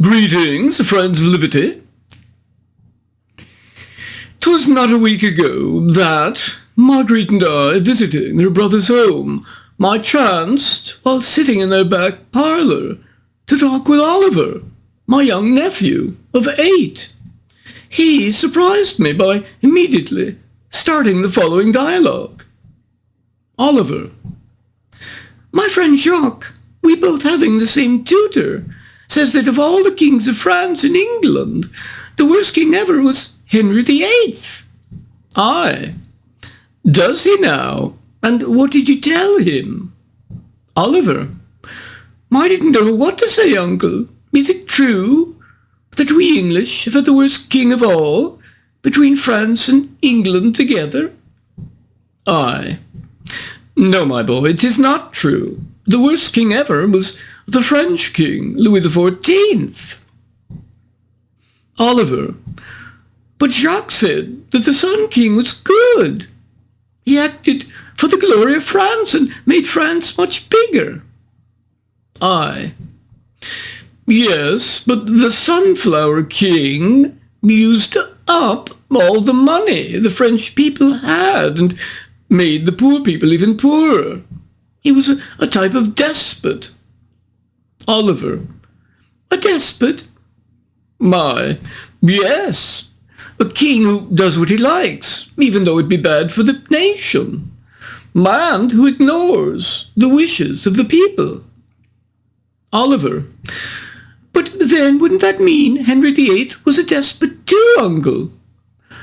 Greetings, friends of liberty. 'Twas not a week ago that Marguerite and I, visiting her brother's home, might chanced, while sitting in their back parlour, to talk with Oliver, my young nephew of 8. He surprised me by immediately starting the following dialogue. Oliver: My friend Jacques, we both having the same tutor, says that of all the kings of France and England, the worst king ever was Henry VIII. Aye. Does he now? And what did you tell him? Oliver: I didn't know what to say, uncle. Is it true that we English have had the worst king of all, between France and England together? Aye. No, my boy, it is not true. The worst king ever was the French king, Louis XIV. Oliver: But Jacques said that the Sun King was good. He acted for the glory of France and made France much bigger. Aye. Yes, but the Sunflower King used up all the money the French people had and made the poor people even poorer. He was a type of despot. Oliver: A despot? My, yes. A king who does what he likes, even though it be bad for the nation. Man who ignores the wishes of the people. Oliver: But then wouldn't that mean Henry VIII was a despot too, uncle?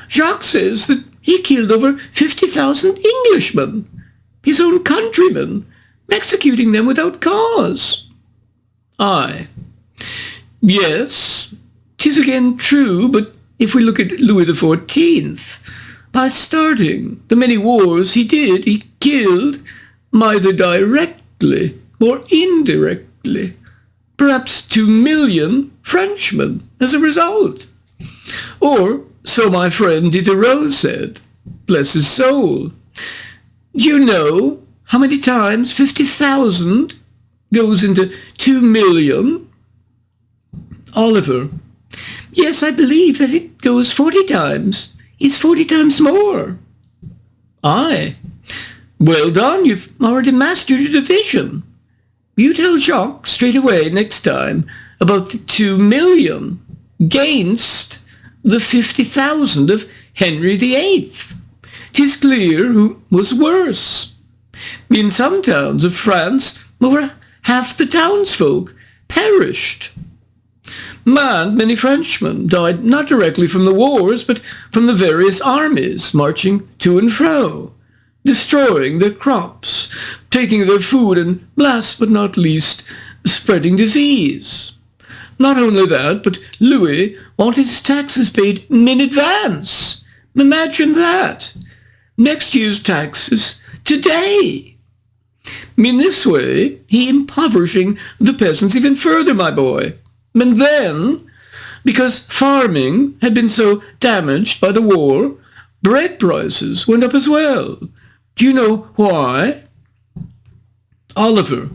Jacques says that he killed over 50,000 Englishmen, his own countrymen, executing them without cause. Aye. Yes, 'tis again true, but if we look at Louis XIV, by starting the many wars he did, he killed, either directly or indirectly, perhaps 2 million Frenchmen as a result. Or, so my friend Diderot said, bless his soul. Do you know how many times 50,000 goes into 2 million? Oliver: Yes, I believe that it goes 40 times. It's 40 times more. Aye. Well done, you've already mastered your division. You tell Jacques straight away next time about the 2 million against the 50,000 of Henry VIII. 'Tis clear who was worse. In some towns of France, over half the townsfolk perished. Many Frenchmen died not directly from the wars, but from the various armies marching to and fro, destroying their crops, taking their food, and last but not least, spreading disease. Not only that, but Louis wanted his taxes paid in advance. Imagine that. Next year's taxes today. In this way, he impoverishing the peasants even further, my boy. And then, because farming had been so damaged by the war, bread prices went up as well. Do you know why? Oliver: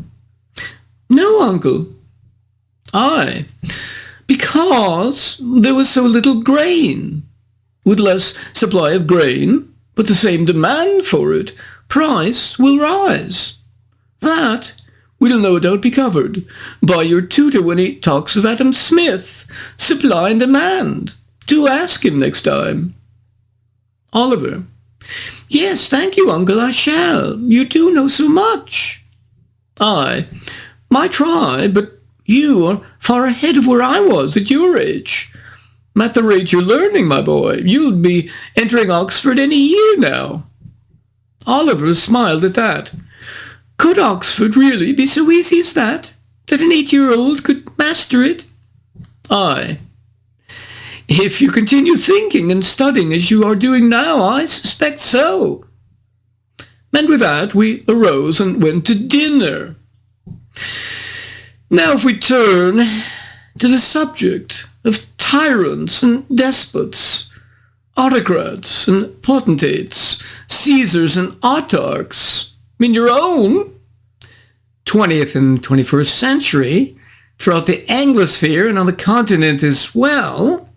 No, uncle. Aye, because there was so little grain. With less supply of grain, but the same demand for it, price will rise. That will no doubt be covered by your tutor when he talks of Adam Smith, supply and demand. Do ask him next time. Oliver: Yes, thank you, uncle, I shall. You do know so much. I might try, but you are far ahead of where I was at your age. At the rate you're learning, my boy, you'll be entering Oxford any year now. Oliver smiled at that. Could Oxford really be so easy as that an 8-year-old could master it? Aye. If you continue thinking and studying as you are doing now, I suspect so. And with that, we arose and went to dinner. Now if we turn to the subject of tyrants and despots, autocrats and potentates, Caesars and autarchs, in your own 20th and 21st century, throughout the Anglosphere and on the continent as well,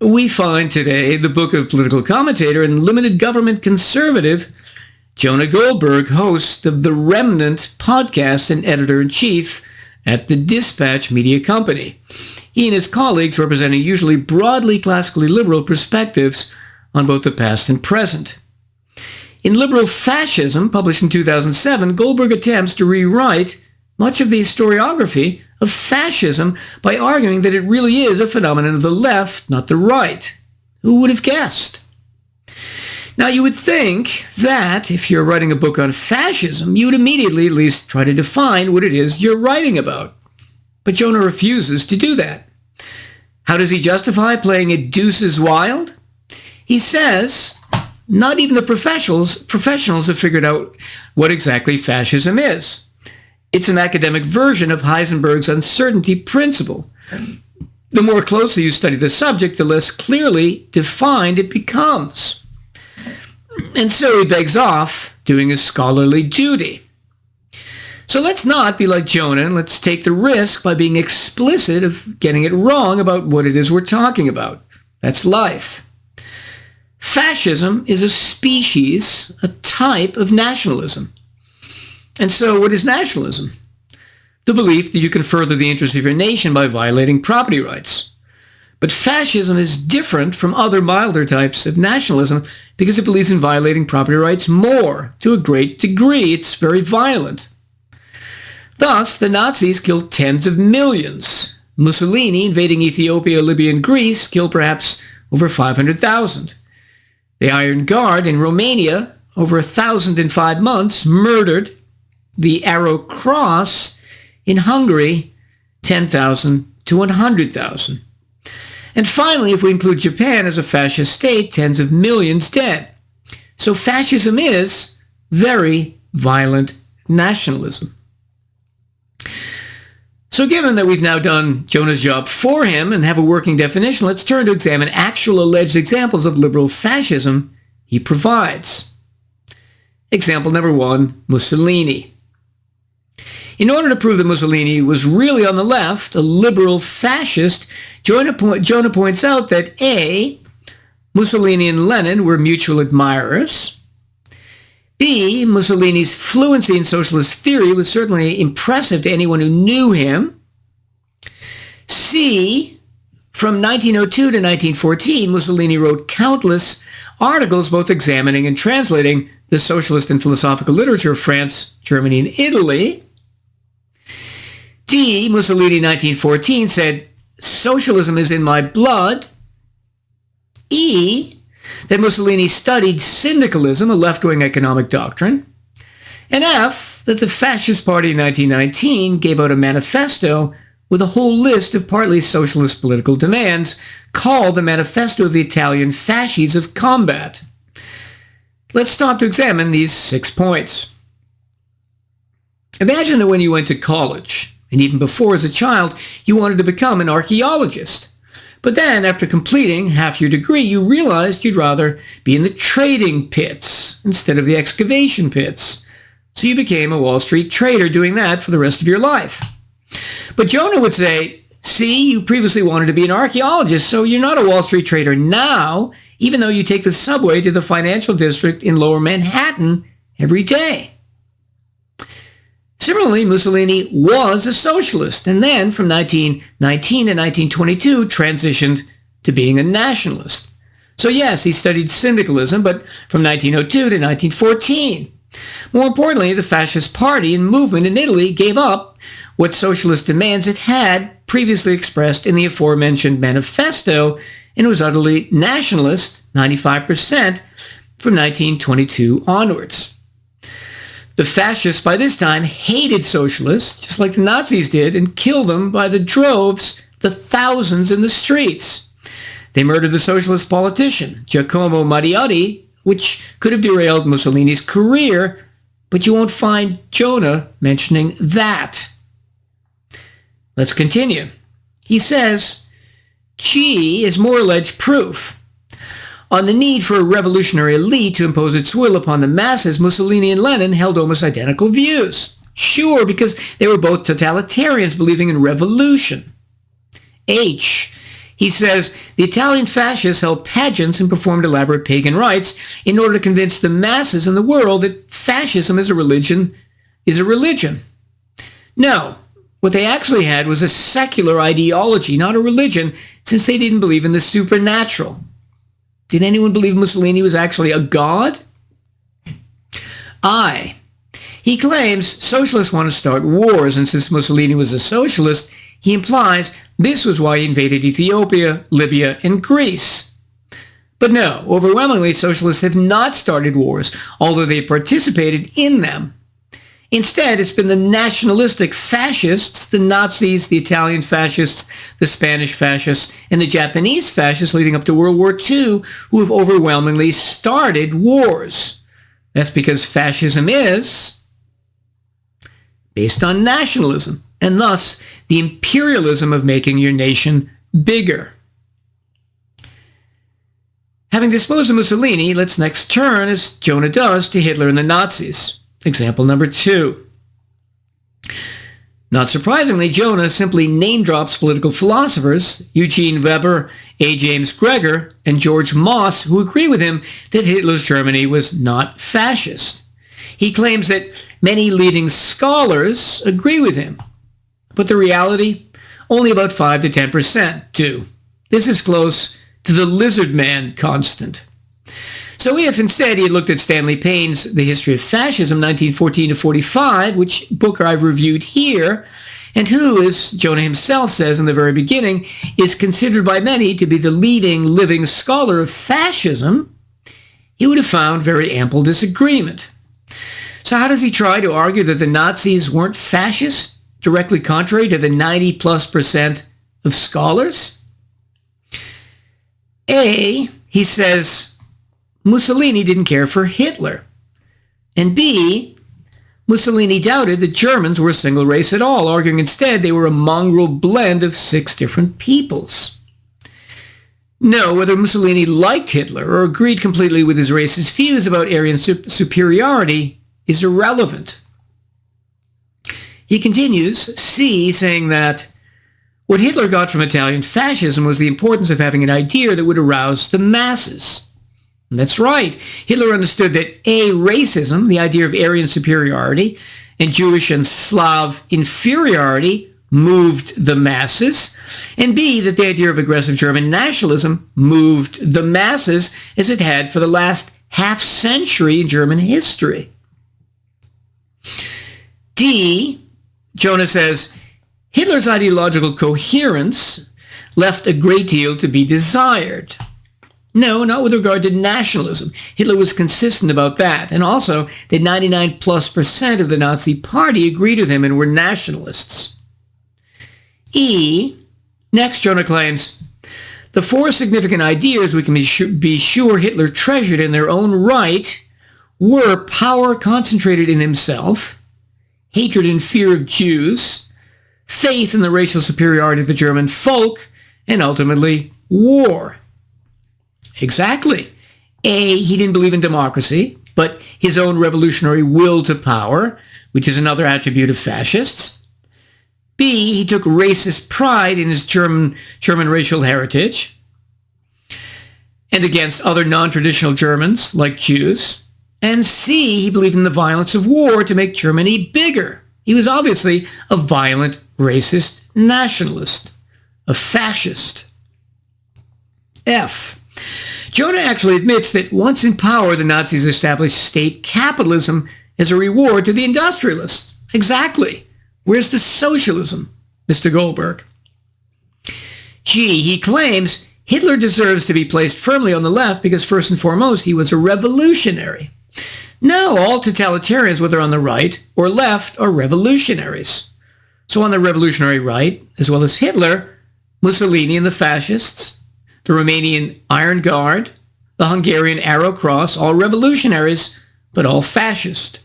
we find today the book of political commentator and limited government conservative Jonah Goldberg, host of the Remnant podcast and editor-in-chief at the Dispatch Media Company. He and his colleagues representing usually broadly classically liberal perspectives on both the past and present. In Liberal Fascism, published in 2007, Goldberg attempts to rewrite much of the historiography of fascism by arguing that it really is a phenomenon of the left, not the right. Who would have guessed? Now, you would think that if you're writing a book on fascism, you would immediately at least try to define what it is you're writing about. But Jonah refuses to do that. How does he justify playing it deuces wild? He says not even the professionals have figured out what exactly fascism is. It's an academic version of Heisenberg's uncertainty principle. The more closely you study the subject, the less clearly defined it becomes. And so he begs off, doing his scholarly duty. So let's not be like Jonah, and let's take the risk by being explicit of getting it wrong about what it is we're talking about. That's life. Fascism is a species, a type of nationalism. And so what is nationalism? The belief that you can further the interests of your nation by violating property rights. But fascism is different from other milder types of nationalism because it believes in violating property rights more, to a great degree. It's very violent. Thus, the Nazis killed tens of millions. Mussolini, invading Ethiopia, Libya, and Greece, killed perhaps over 500,000. The Iron Guard in Romania, over 1,000 in 5 months, murdered. The Arrow Cross in Hungary, 10,000 to 100,000. And finally, if we include Japan as a fascist state, tens of millions dead. So fascism is very violent nationalism. So given that we've now done Jonah's job for him and have a working definition, let's turn to examine actual alleged examples of liberal fascism he provides. Example number 1, Mussolini. In order to prove that Mussolini was really on the left, a liberal fascist, Jonah points out that A, Mussolini and Lenin were mutual admirers. B, Mussolini's fluency in socialist theory was certainly impressive to anyone who knew him. C, from 1902 to 1914, Mussolini wrote countless articles both examining and translating the socialist and philosophical literature of France, Germany, and Italy. D, Mussolini 1914 said, "Socialism is in my blood." E, that Mussolini studied syndicalism, a left-wing economic doctrine. And F, that the Fascist Party in 1919 gave out a manifesto with a whole list of partly socialist political demands called the Manifesto of the Italian Fascists of Combat. Let's stop to examine these 6 points. Imagine that when you went to college, and even before as a child, you wanted to become an archaeologist. But then, after completing half your degree, you realized you'd rather be in the trading pits instead of the excavation pits. So you became a Wall Street trader doing that for the rest of your life. But Jonah would say, see, you previously wanted to be an archaeologist, so you're not a Wall Street trader now, even though you take the subway to the financial district in Lower Manhattan every day. Similarly, Mussolini was a socialist, and then from 1919 to 1922 transitioned to being a nationalist. So yes, he studied syndicalism, but from 1902 to 1914. More importantly, the Fascist Party and movement in Italy gave up what socialist demands it had previously expressed in the aforementioned manifesto, and was utterly nationalist, 95%, from 1922 onwards. The fascists by this time hated socialists, just like the Nazis did, and killed them by the droves, the thousands in the streets. They murdered the socialist politician, Giacomo Matteotti, which could have derailed Mussolini's career, but you won't find Jonah mentioning that. Let's continue. He says, G is more alleged proof. On the need for a revolutionary elite to impose its will upon the masses, Mussolini and Lenin held almost identical views. Sure, because they were both totalitarians believing in revolution. H. He says, the Italian fascists held pageants and performed elaborate pagan rites in order to convince the masses in the world that fascism is a religion. No, what they actually had was a secular ideology, not a religion, since they didn't believe in the supernatural. Did anyone believe Mussolini was actually a god? I. He claims socialists want to start wars, and since Mussolini was a socialist, he implies this was why he invaded Ethiopia, Libya, and Greece. But no, overwhelmingly, socialists have not started wars, although they participated in them. Instead, it's been the nationalistic fascists, the Nazis, the Italian fascists, the Spanish fascists, and the Japanese fascists leading up to World War II who have overwhelmingly started wars. That's because fascism is based on nationalism, and thus the imperialism of making your nation bigger. Having disposed of Mussolini, let's next turn, as Jonah does, to Hitler and the Nazis. Example number 2. Not surprisingly, Jonah simply name-drops political philosophers, Eugene Weber, A. James Gregor, and George Moss, who agree with him that Hitler's Germany was not fascist. He claims that many leading scholars agree with him, but the reality, only about 5 to 10% do. This is close to the lizard man constant. So if instead he had looked at Stanley Payne's The History of Fascism, 1914 to 45, which book I've reviewed here, and who, as Jonah himself says in the very beginning, is considered by many to be the leading living scholar of fascism, he would have found very ample disagreement. So how does he try to argue that the Nazis weren't fascist, directly contrary to the 90+% of scholars? A, he says Mussolini didn't care for Hitler. And B, Mussolini doubted that Germans were a single race at all, arguing instead they were a mongrel blend of 6 different peoples. No, whether Mussolini liked Hitler or agreed completely with his racist views about Aryan superiority is irrelevant. He continues, C, saying that what Hitler got from Italian fascism was the importance of having an idea that would arouse the masses. And that's right. Hitler understood that A, racism, the idea of Aryan superiority, and Jewish and Slav inferiority moved the masses, and B, that the idea of aggressive German nationalism moved the masses as it had for the last half century in German history. D, Jonah says, Hitler's ideological coherence left a great deal to be desired. No, not with regard to nationalism. Hitler was consistent about that, and also that 99+% of the Nazi party agreed with him and were nationalists. E, next Jonah claims, the 4 significant ideas we can be sure Hitler treasured in their own right were power concentrated in himself, hatred and fear of Jews, faith in the racial superiority of the German folk, and ultimately war. Exactly. A, he didn't believe in democracy, but his own revolutionary will to power, which is another attribute of fascists. B, he took racist pride in his German racial heritage and against other non-traditional Germans like Jews. And C, he believed in the violence of war to make Germany bigger. He was obviously a violent, racist nationalist, a fascist. F, Jonah actually admits that once in power, the Nazis established state capitalism as a reward to the industrialists. Exactly. Where's the socialism, Mr. Goldberg? G, he claims Hitler deserves to be placed firmly on the left because first and foremost, he was a revolutionary. No, all totalitarians, whether on the right or left, are revolutionaries. So on the revolutionary right, as well as Hitler, Mussolini and the fascists, the Romanian Iron Guard, the Hungarian Arrow Cross, all revolutionaries, but all fascist.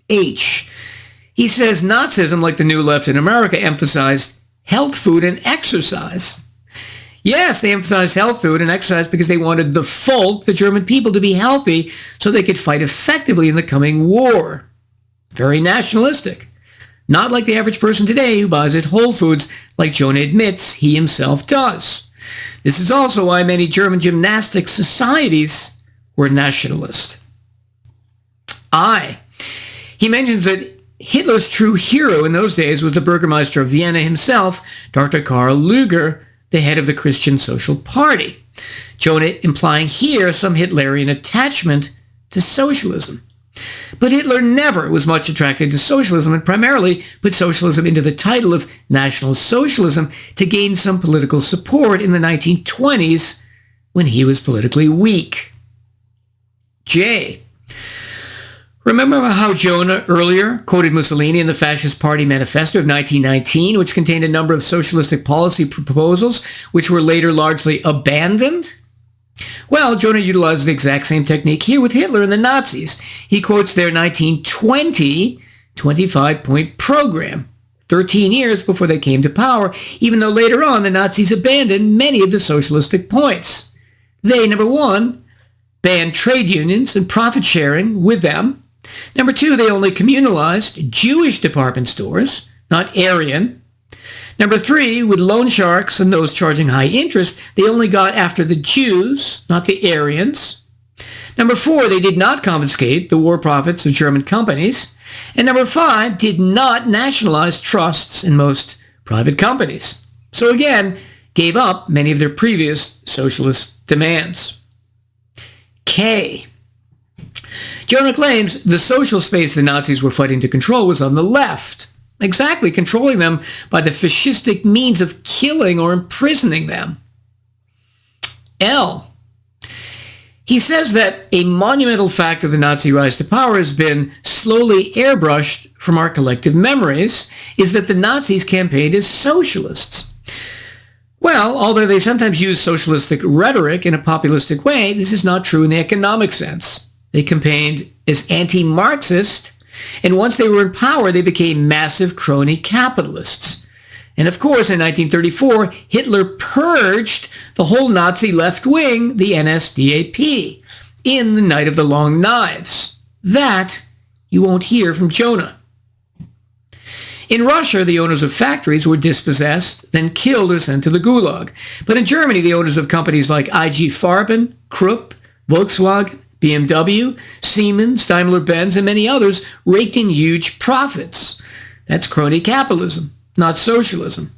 H, he says Nazism, like the New Left in America, emphasized health food and exercise. Yes, they emphasized health food and exercise because they wanted the folk, the German people, to be healthy so they could fight effectively in the coming war. Very nationalistic. Not like the average person today who buys at Whole Foods like Jonah admits he himself does. This is also why many German gymnastic societies were nationalist. He mentions that Hitler's true hero in those days was the Burgermeister of Vienna himself, Dr. Karl Lueger, the head of the Christian Social Party. Jonah implying here some Hitlerian attachment to socialism. But Hitler never was much attracted to socialism and primarily put socialism into the title of National Socialism to gain some political support in the 1920s when he was politically weak. J. Remember how Jonah earlier quoted Mussolini in the Fascist Party Manifesto of 1919, which contained a number of socialistic policy proposals which were later largely abandoned? Well, Jonah utilizes the exact same technique here with Hitler and the Nazis. He quotes their 1920 25-point program, 13 years before they came to power, even though later on the Nazis abandoned many of the socialistic points. They, number one, banned trade unions and profit sharing with them. Number two, they only communalized Jewish department stores, not Aryan. Number three, with loan sharks and those charging high interest, they only got after the Jews, not the Aryans. Number four, they did not confiscate the war profits of German companies. And number five, did not nationalize trusts in most private companies. So again, gave up many of their previous socialist demands. K. Jonah claims the social space the Nazis were fighting to control was on the left. Exactly, controlling them by the fascistic means of killing or imprisoning them. L. He says that a monumental fact of the Nazi rise to power has been slowly airbrushed from our collective memories, is that the Nazis campaigned as socialists. Well, although they sometimes use socialistic rhetoric in a populistic way, this is not true in the economic sense. They campaigned as anti-Marxist, and once they were in power, they became massive crony capitalists. And of course, in 1934, Hitler purged the whole Nazi left wing, the NSDAP, in the Night of the Long Knives. That you won't hear from Jonah. In Russia, the owners of factories were dispossessed, then killed or sent to the Gulag. But in Germany, the owners of companies like IG Farben, Krupp, Volkswagen, BMW, Siemens, Daimler-Benz, and many others raked in huge profits. That's crony capitalism, not socialism,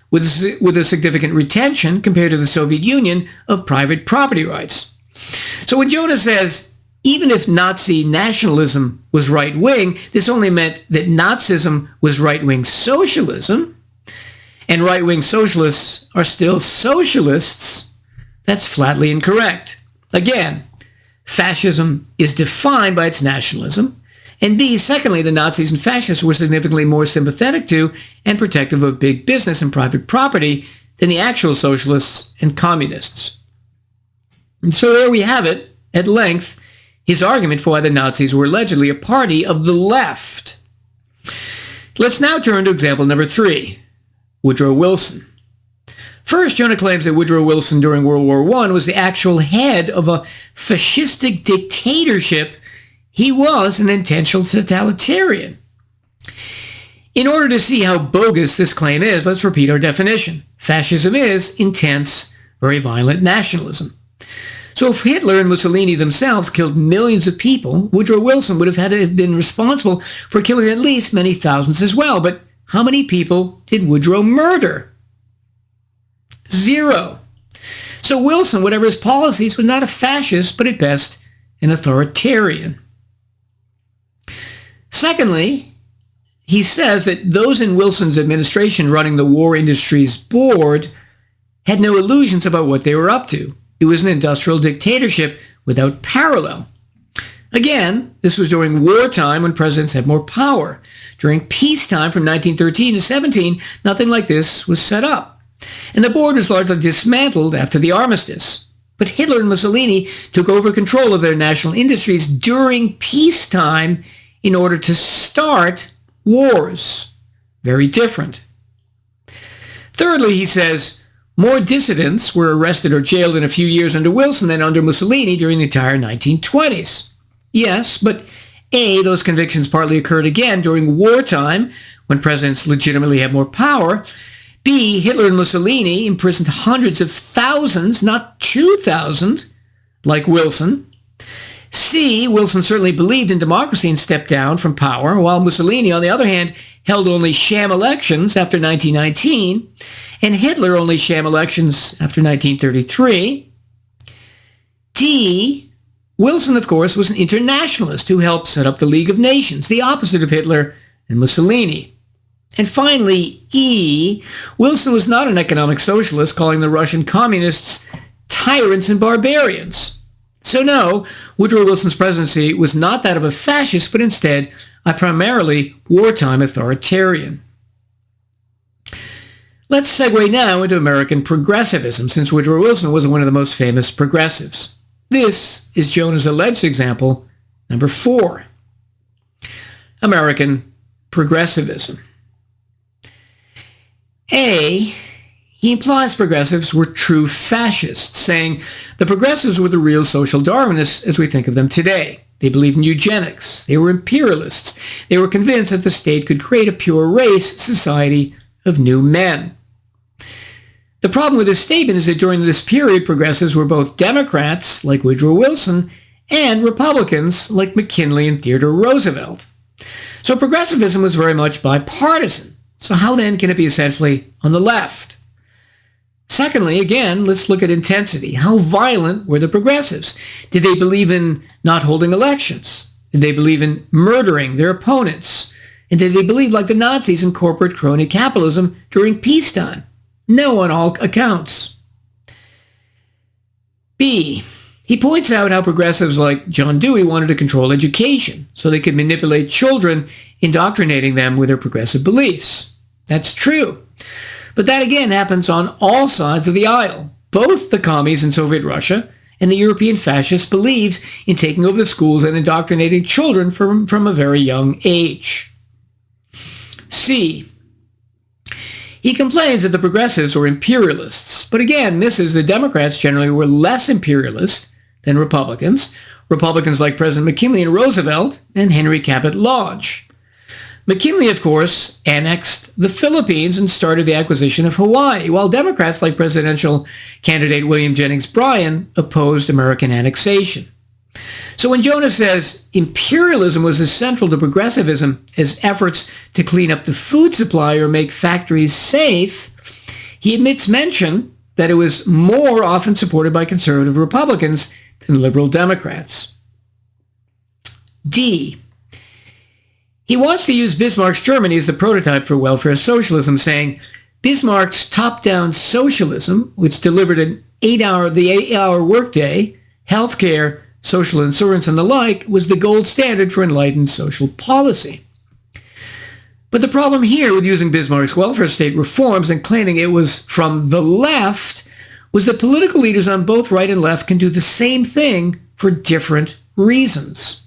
with a significant retention compared to the Soviet Union of private property rights. So when Jonah says, even if Nazi nationalism was right-wing, this only meant that Nazism was right-wing socialism, and right-wing socialists are still socialists, that's flatly incorrect. Again, fascism is defined by its nationalism, and B, secondly, the Nazis and fascists were significantly more sympathetic to and protective of big business and private property than the actual socialists and communists. And so there we have it, at length, his argument for why the Nazis were allegedly a party of the left. Let's now turn to example number 3, Woodrow Wilson. First, Jonah claims that Woodrow Wilson during World War I was the actual head of a fascistic dictatorship. He was an intentional totalitarian. In order to see how bogus this claim is, let's repeat our definition. Fascism is intense, very violent nationalism. So if Hitler and Mussolini themselves killed millions of people, Woodrow Wilson would have had to have been responsible for killing at least many thousands as well. But how many people did Woodrow murder? 0. So Wilson, whatever his policies, was not a fascist, but at best an authoritarian. Secondly, he says that those in Wilson's administration running the War Industries Board had no illusions about what they were up to. It was an industrial dictatorship without parallel. Again, this was during wartime when presidents had more power. During peacetime from 1913 to 17, nothing like this was set up. And the board was largely dismantled after the armistice. But Hitler and Mussolini took over control of their national industries during peacetime in order to start wars. Very different. Thirdly, he says, more dissidents were arrested or jailed in a few years under Wilson than under Mussolini during the entire 1920s. Yes, but A, those convictions partly occurred again during wartime, when presidents legitimately had more power. B, Hitler and Mussolini imprisoned hundreds of thousands, not 2,000, like Wilson. C, Wilson certainly believed in democracy and stepped down from power, while Mussolini, on the other hand, held only sham elections after 1919, and Hitler only sham elections after 1933. D, Wilson, of course, was an internationalist who helped set up the League of Nations, the opposite of Hitler and Mussolini. And finally, E, Wilson was not an economic socialist, calling the Russian communists tyrants and barbarians. So no, Woodrow Wilson's presidency was not that of a fascist, but instead a primarily wartime authoritarian. Let's segue now into American progressivism, since Woodrow Wilson was one of the most famous progressives. This is Jonah's alleged example, number 4. American progressivism. A, he implies progressives were true fascists, saying the progressives were the real social Darwinists as we think of them today. They believed in eugenics. They were imperialists. They were convinced that the state could create a pure race society of new men. The problem with this statement is that during this period, progressives were both Democrats, like Woodrow Wilson, and Republicans, like McKinley and Theodore Roosevelt. So progressivism was very much bipartisan. So how then can it be essentially on the left? Secondly, again, let's look at intensity. How violent were the progressives? Did they believe in not holding elections? Did they believe in murdering their opponents? And did they believe, like the Nazis, in corporate crony capitalism during peacetime? No, on all accounts. B, he points out how progressives like John Dewey wanted to control education so they could manipulate children, indoctrinating them with their progressive beliefs. That's true. But that again happens on all sides of the aisle. Both the commies in Soviet Russia and the European fascists believed in taking over the schools and indoctrinating children from a very young age. C, he complains that the progressives were imperialists, but again misses the Democrats generally were less imperialist than Republicans. Republicans like President McKinley and Roosevelt and Henry Cabot Lodge. McKinley, of course, annexed the Philippines and started the acquisition of Hawaii, while Democrats like presidential candidate William Jennings Bryan opposed American annexation. So when Jonah says imperialism was as central to progressivism as efforts to clean up the food supply or make factories safe, he omits mention that it was more often supported by conservative Republicans than liberal Democrats. D, he wants to use Bismarck's Germany as the prototype for welfare socialism, saying Bismarck's top-down socialism, which delivered the 8-hour workday, healthcare, social insurance, and the like, was the gold standard for enlightened social policy. But the problem here with using Bismarck's welfare state reforms and claiming it was from the left was that political leaders on both right and left can do the same thing for different reasons.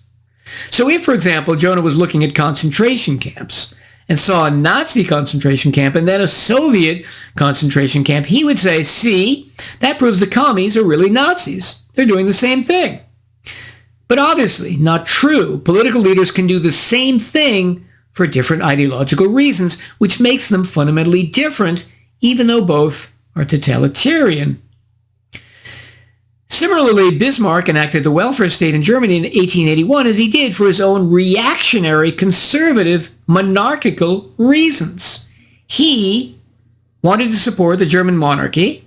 So if, for example, Jonah was looking at concentration camps and saw a Nazi concentration camp and then a Soviet concentration camp, he would say, see, that proves the commies are really Nazis. They're doing the same thing. But obviously, not true. Political leaders can do the same thing for different ideological reasons, which makes them fundamentally different, even though both are totalitarian. Similarly, Bismarck enacted the welfare state in Germany in 1881 as he did for his own reactionary, conservative, monarchical reasons. He wanted to support the German monarchy,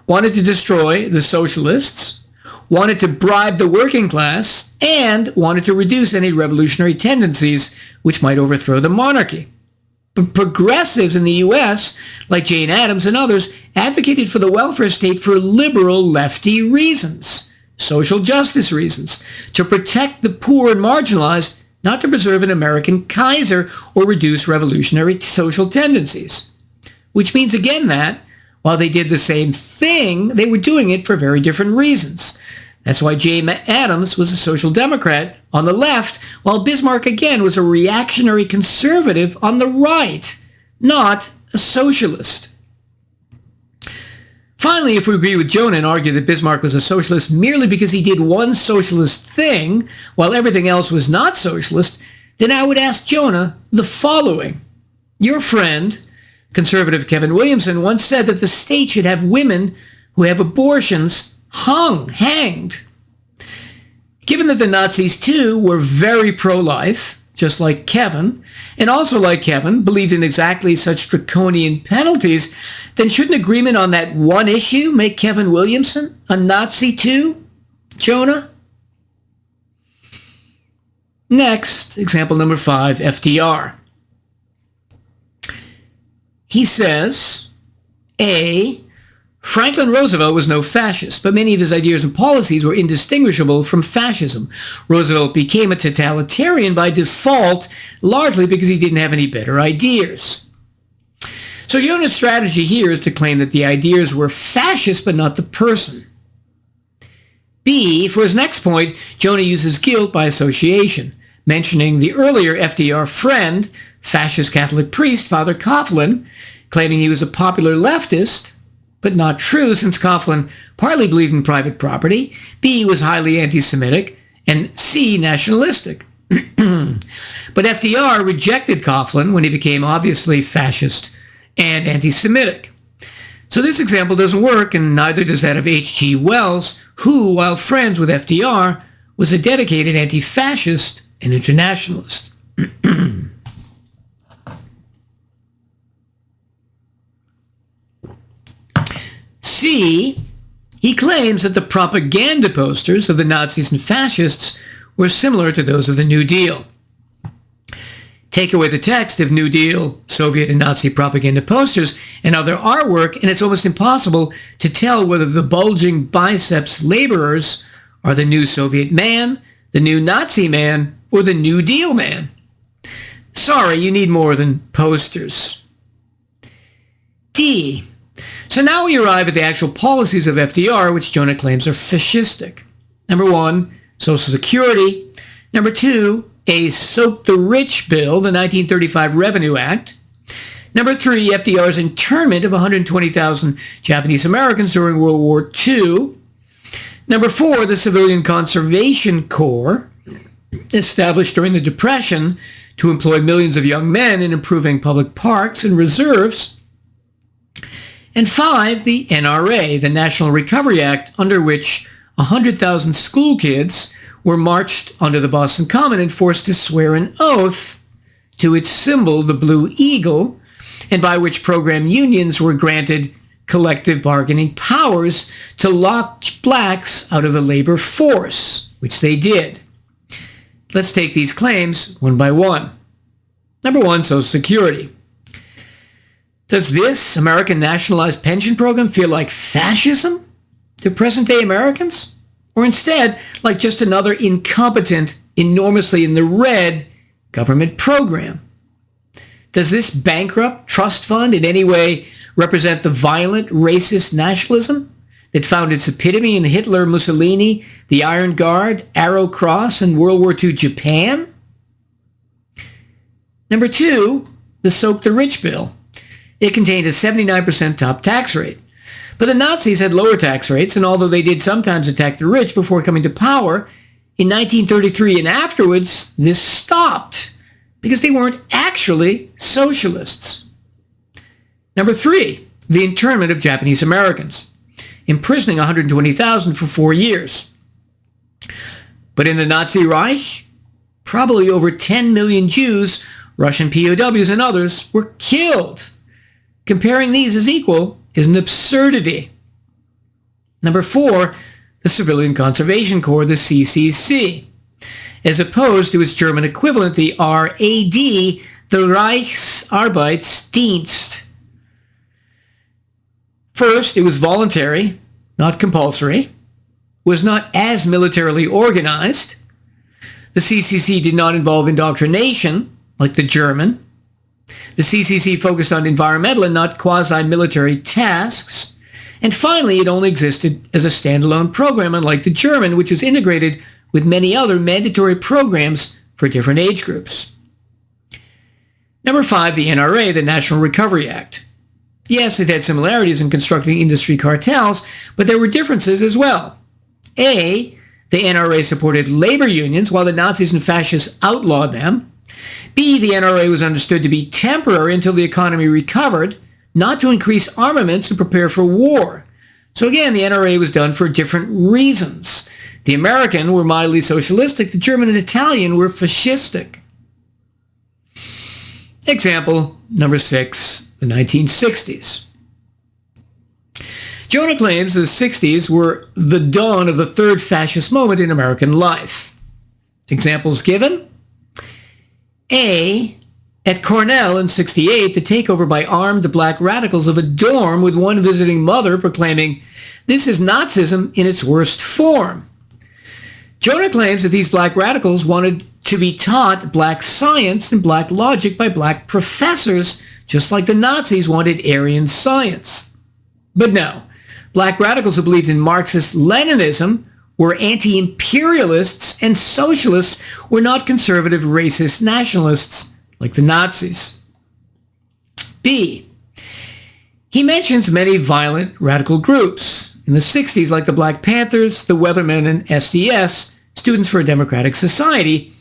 wanted to destroy the socialists, wanted to bribe the working class, and wanted to reduce any revolutionary tendencies which might overthrow the monarchy. But progressives in the U.S., like Jane Addams and others, advocated for the welfare state for liberal lefty reasons, social justice reasons, to protect the poor and marginalized, not to preserve an American Kaiser or reduce revolutionary social tendencies. Which means again that, while they did the same thing, they were doing it for very different reasons. That's why Jane Addams was a social democrat on the left, while Bismarck again was a reactionary conservative on the right, not a socialist. Finally, if we agree with Jonah and argue that Bismarck was a socialist merely because he did one socialist thing while everything else was not socialist, then I would ask Jonah the following. Your friend, conservative Kevin Williamson, once said that the state should have women who have abortions hanged. Given that the Nazis, too, were very pro-life, just like Kevin, and also like Kevin, believed in exactly such draconian penalties, then shouldn't agreement on that one issue make Kevin Williamson a Nazi too, Jonah? Next, example number 5, FDR. He says, A, Franklin Roosevelt was no fascist, but many of his ideas and policies were indistinguishable from fascism. Roosevelt became a totalitarian by default, largely because he didn't have any better ideas. So Jonah's strategy here is to claim that the ideas were fascist, but not the person. B, for his next point, Jonah uses guilt by association, mentioning the earlier FDR friend, fascist Catholic priest Father Coughlin, claiming he was a popular leftist, but not true since Coughlin partly believed in private property, B, was highly anti-Semitic, and C, nationalistic. But FDR rejected Coughlin when he became obviously fascist and anti-Semitic. So this example doesn't work, and neither does that of H.G. Wells, who, while friends with FDR, was a dedicated anti-fascist and internationalist. C, he claims that the propaganda posters of the Nazis and fascists were similar to those of the New Deal. Take away the text of New Deal, Soviet and Nazi propaganda posters and other artwork, and it's almost impossible to tell whether the bulging biceps laborers are the new Soviet man, the new Nazi man, or the New Deal man. Sorry, you need more than posters. D, so now we arrive at the actual policies of FDR, which Jonah claims are fascistic. Number 1, Social Security. Number 2, a Soak the Rich bill, the 1935 Revenue Act. Number 3, FDR's internment of 120,000 Japanese Americans during World War II. Number 4, the Civilian Conservation Corps, established during the Depression to employ millions of young men in improving public parks and reserves. And 5, the NRA, the National Recovery Act, under which 100,000 school kids were marched onto the Boston Common and forced to swear an oath to its symbol, the Blue Eagle, and by which program unions were granted collective bargaining powers to lock blacks out of the labor force, which they did. Let's take these claims one by one. Number 1, Social Security. Does this American nationalized pension program feel like fascism to present-day Americans? Or instead, like just another incompetent, enormously in the red government program? Does this bankrupt trust fund in any way represent the violent, racist nationalism that found its epitome in Hitler, Mussolini, the Iron Guard, Arrow Cross, and World War II Japan? Number 2, the Soak the Rich bill. It contained a 79% top tax rate. But the Nazis had lower tax rates, and although they did sometimes attack the rich before coming to power, in 1933 and afterwards, this stopped because they weren't actually socialists. Number 3, the internment of Japanese Americans, imprisoning 120,000 for 4 years. But in the Nazi Reich, probably over 10 million Jews, Russian POWs, and others were killed. Comparing these as equal is an absurdity. Number 4, the Civilian Conservation Corps, the CCC, as opposed to its German equivalent, the RAD, the Reichsarbeitsdienst. First, it was voluntary, not compulsory, was not as militarily organized. The CCC did not involve indoctrination, like the German. The CCC focused on environmental and not quasi-military tasks. And finally, it only existed as a standalone program, unlike the German, which was integrated with many other mandatory programs for different age groups. Number 5, the NRA, the National Recovery Act. Yes, it had similarities in constructing industry cartels, but there were differences as well. A, the NRA supported labor unions while the Nazis and fascists outlawed them. B, the NRA was understood to be temporary until the economy recovered, not to increase armaments and prepare for war. So again, the NRA was done for different reasons. The American were mildly socialistic, the German and Italian were fascistic. Example number 6, the 1960s. Jonah claims the 60s were the dawn of the third fascist moment in American life. Examples given? A, at Cornell in 68, the takeover by armed black radicals of a dorm with one visiting mother proclaiming, "This is Nazism in its worst form." Jonah claims that these black radicals wanted to be taught black science and black logic by black professors, just like the Nazis wanted Aryan science. But no, black radicals who believed in Marxist-Leninism were anti-imperialists, and socialists were not conservative racist nationalists like the Nazis. B, he mentions many violent radical groups in the 60s like the Black Panthers, the Weathermen, and SDS, Students for a Democratic Society,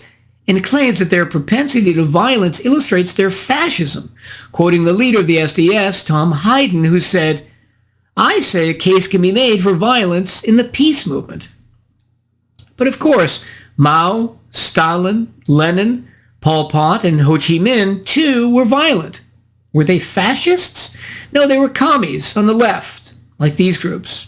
and claims that their propensity to violence illustrates their fascism, quoting the leader of the SDS, Tom Hayden, who said, "I say a case can be made for violence in the peace movement." But of course, Mao, Stalin, Lenin, Pol Pot, and Ho Chi Minh, too, were violent. Were they fascists? No, they were commies on the left, like these groups.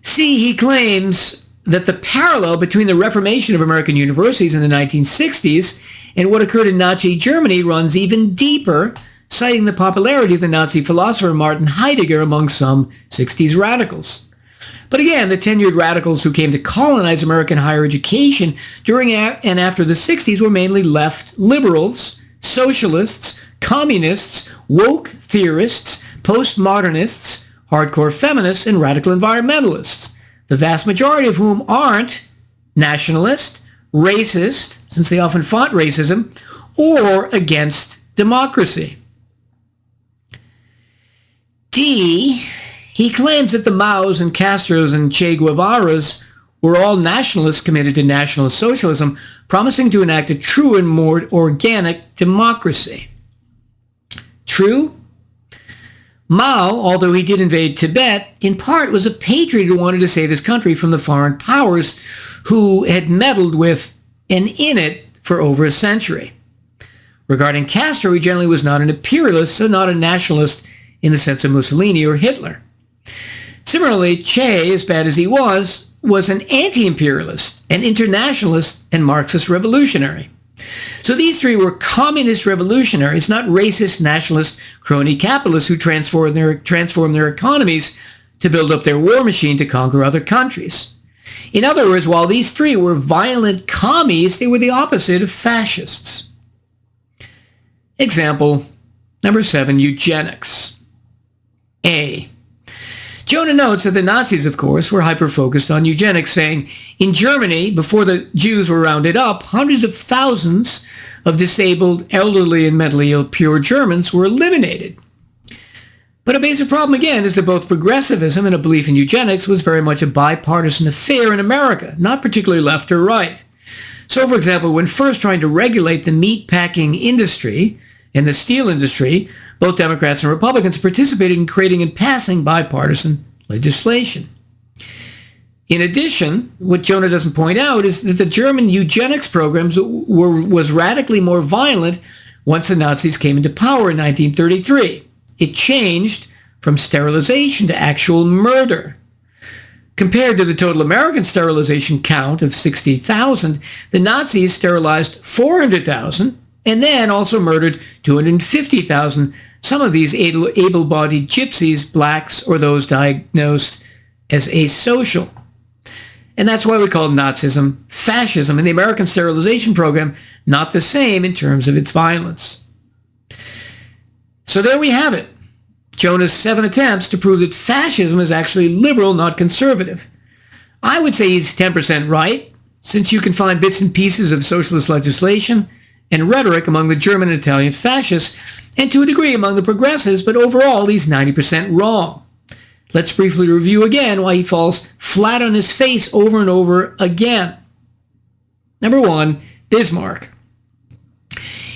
C, he claims that the parallel between the reformation of American universities in the 1960s and what occurred in Nazi Germany runs even deeper, citing the popularity of the Nazi philosopher Martin Heidegger among some 60s radicals. But again, the tenured radicals who came to colonize American higher education during and after the 60s were mainly left liberals, socialists, communists, woke theorists, postmodernists, hardcore feminists, and radical environmentalists, the vast majority of whom aren't nationalist, racist, since they often fought racism, or against democracy. D, he claims that the Maos and Castros and Che Guevaras were all nationalists committed to nationalist socialism, promising to enact a true and more organic democracy. True? Mao, although he did invade Tibet, in part was a patriot who wanted to save his country from the foreign powers who had meddled with and in it for over a century. Regarding Castro, he generally was not an imperialist, so not a nationalist in the sense of Mussolini or Hitler. Similarly, Che, as bad as he was an anti-imperialist, an internationalist, and Marxist revolutionary. So these three were communist revolutionaries, not racist, nationalist, crony capitalists who transformed their economies to build up their war machine to conquer other countries. In other words, while these three were violent commies, they were the opposite of fascists. Example number 7, eugenics. A, Jonah notes that the Nazis, of course, were hyper-focused on eugenics, saying, in Germany, before the Jews were rounded up, hundreds of thousands of disabled, elderly, and mentally ill pure Germans were eliminated. But a basic problem, again, is that both progressivism and a belief in eugenics was very much a bipartisan affair in America, not particularly left or right. So, for example, when first trying to regulate the meatpacking industry and the steel industry, both Democrats and Republicans participated in creating and passing bipartisan legislation. In addition, what Jonah doesn't point out is that the German eugenics programs was radically more violent once the Nazis came into power in 1933. It changed from sterilization to actual murder. Compared to the total American sterilization count of 60,000, the Nazis sterilized 400,000 and then also murdered 250,000, some of these able-bodied gypsies, blacks, or those diagnosed as asocial. And that's why we call Nazism fascism, and the American sterilization program not the same in terms of its violence. So there we have it. Jonah's 7 attempts to prove that fascism is actually liberal, not conservative. I would say he's 10% right, since you can find bits and pieces of socialist legislation and rhetoric among the German and Italian fascists, and to a degree among the progressives, but overall he's 90% wrong. Let's briefly review again why he falls flat on his face over and over again. Number 1, Bismarck.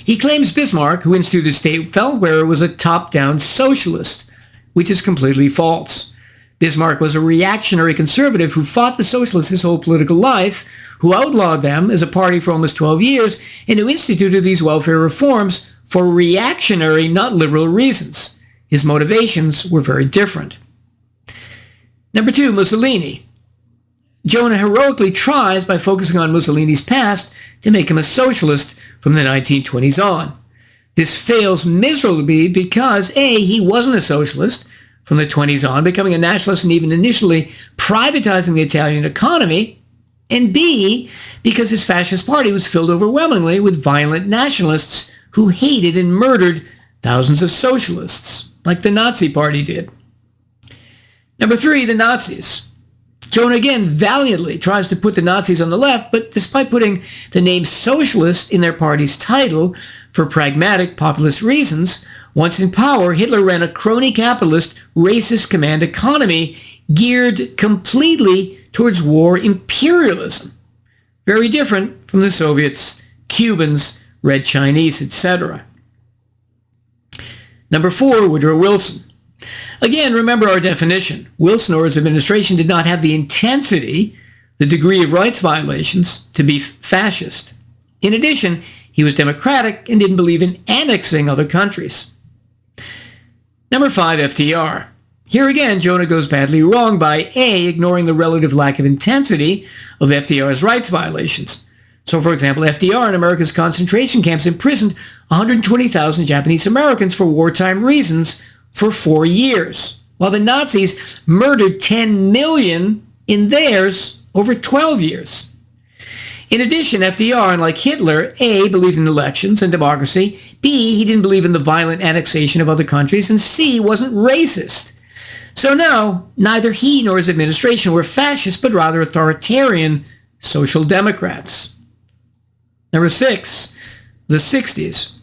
He claims Bismarck, who instituted state-welfare, was a top-down socialist, which is completely false. Bismarck was a reactionary conservative who fought the socialists his whole political life, who outlawed them as a party for almost 12 years, and who instituted these welfare reforms for reactionary, not liberal reasons. His motivations were very different. Number 2, Mussolini. Jonah heroically tries, by focusing on Mussolini's past, to make him a socialist from the 1920s on. This fails miserably because A, he wasn't a socialist from the 20s on, becoming a nationalist and even initially privatizing the Italian economy, and B, because his fascist party was filled overwhelmingly with violent nationalists who hated and murdered thousands of socialists, like the Nazi Party did. Number 3, the Nazis. Jonah again valiantly tries to put the Nazis on the left, but despite putting the name socialist in their party's title for pragmatic populist reasons, once in power, Hitler ran a crony capitalist, racist command economy geared completely towards war imperialism. Very different from the Soviets, Cubans, Red Chinese, etc. Number 4, Woodrow Wilson. Again, remember our definition. Wilson or his administration did not have the intensity, the degree of rights violations, to be fascist. In addition, he was democratic and didn't believe in annexing other countries. Number 5, FDR. Here again, Jonah goes badly wrong by A, ignoring the relative lack of intensity of FDR's rights violations. So, for example, FDR in America's concentration camps imprisoned 120,000 Japanese Americans for wartime reasons for 4 years, while the Nazis murdered 10 million in theirs over 12 years. In addition, FDR, unlike Hitler, A, believed in elections and democracy, B, he didn't believe in the violent annexation of other countries, and C, wasn't racist. So no, neither he nor his administration were fascist, but rather authoritarian social democrats. Number 6, the 60s.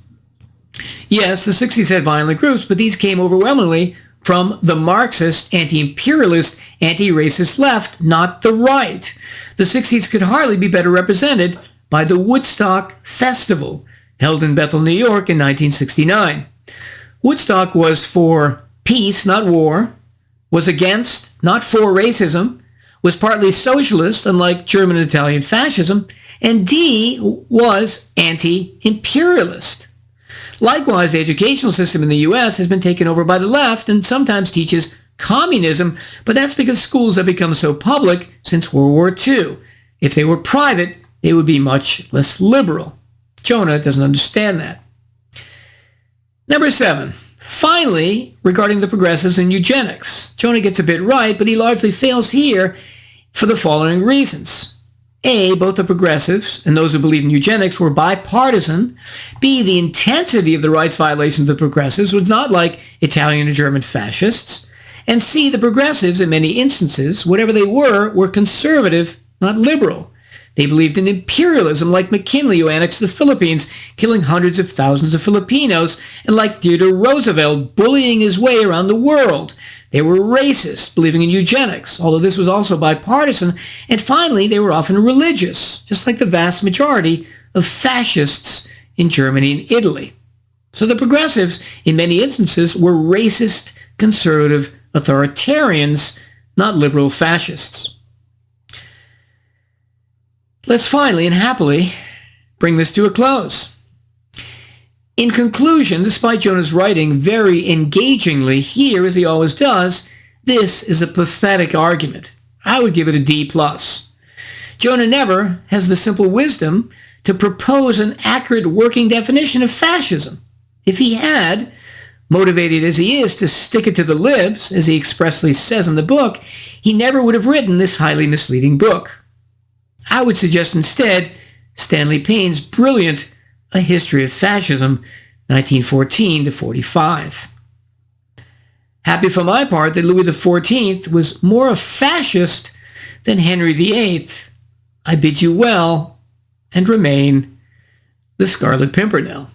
Yes, the 60s had violent groups, but these came overwhelmingly from the Marxist, anti-imperialist, anti-racist left, not the right. The 60s could hardly be better represented by the Woodstock Festival, held in Bethel, New York in 1969. Woodstock was for peace, not war, was against, not for racism, was partly socialist, unlike German and Italian fascism, and D, was anti-imperialist. Likewise, the educational system in the U.S. has been taken over by the left and sometimes teaches communism, but that's because schools have become so public since World War II. If they were private, they would be much less liberal. Jonah doesn't understand that. Number 7. Finally, regarding the progressives and eugenics. Jonah gets a bit right, but he largely fails here for the following reasons. A, both the progressives and those who believe in eugenics were bipartisan. B, the intensity of the rights violations of the progressives was not like Italian and German fascists. And C, the progressives, in many instances, whatever they were conservative, not liberal. They believed in imperialism like McKinley, who annexed the Philippines, killing hundreds of thousands of Filipinos, and like Theodore Roosevelt, bullying his way around the world. They were racist, believing in eugenics, although this was also bipartisan. And finally, they were often religious, just like the vast majority of fascists in Germany and Italy. So the progressives, in many instances, were racist, conservative authoritarians, not liberal fascists. Let's finally and happily bring this to a close. In conclusion, despite Jonah's writing very engagingly here, as he always does, this is a pathetic argument. I would give it a D+. Jonah never has the simple wisdom to propose an accurate working definition of fascism. If he had, motivated as he is to stick it to the libs, as he expressly says in the book, he never would have written this highly misleading book. I would suggest instead Stanley Payne's brilliant A History of Fascism, 1914 to 45. Happy for my part that Louis XIV was more a fascist than Henry VIII. I bid you well and remain the Scarlet Pimpernel.